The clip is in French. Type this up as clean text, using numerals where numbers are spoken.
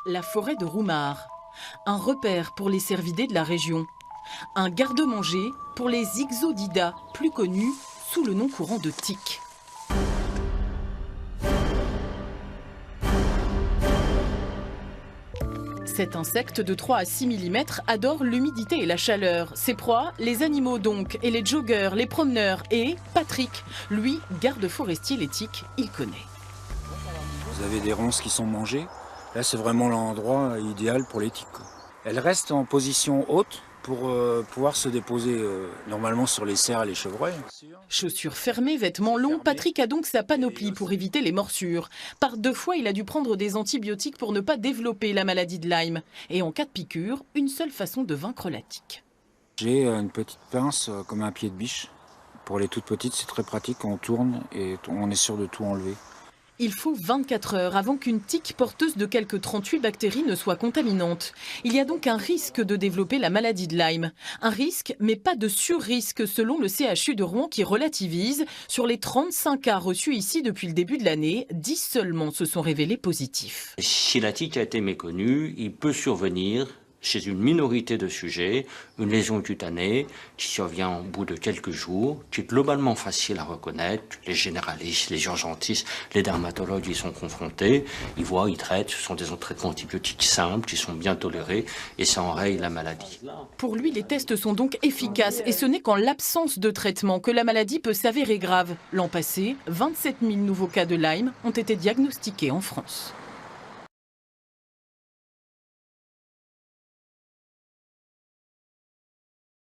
La forêt de Roumare, un repère pour les cervidés de la région. Un garde-manger pour les Ixodidas, plus connus sous le nom courant de tiques. Cet insecte de 3 à 6 mm adore l'humidité et la chaleur. Ses proies, les animaux donc, et les joggeurs, les promeneurs. Et Patrick, lui, garde forestier les tiques, il connaît. Vous avez des ronces qui sont mangées. Là, c'est vraiment l'endroit idéal pour les tiques. Elles restent en position haute pour pouvoir se déposer normalement sur les cerfs et les chevreuils. Chaussures fermées, vêtements longs, Patrick a donc sa panoplie pour éviter les morsures. Par 2 fois, il a dû prendre des antibiotiques pour ne pas développer la maladie de Lyme. Et en cas de piqûre, une seule façon de vaincre la tique. J'ai une petite pince comme un pied de biche. Pour les toutes petites, c'est très pratique. On tourne et on est sûr de tout enlever. Il faut 24 heures avant qu'une tique porteuse de quelques 38 bactéries ne soit contaminante. Il y a donc un risque de développer la maladie de Lyme. Un risque, mais pas de sur-risque selon le CHU de Rouen qui relativise. Sur les 35 cas reçus ici depuis le début de l'année, 10 seulement se sont révélés positifs. Si la tique a été méconnue, il peut survenir chez une minorité de sujets, une lésion cutanée qui survient au bout de quelques jours, qui est globalement facile à reconnaître. Les généralistes, les urgentistes, les dermatologues y sont confrontés. Ils voient, ils traitent. Ce sont des traitements antibiotiques simples qui sont bien tolérés et ça enraye la maladie. Pour lui, les tests sont donc efficaces et ce n'est qu'en l'absence de traitement que la maladie peut s'avérer grave. L'an passé, 27 000 nouveaux cas de Lyme ont été diagnostiqués en France.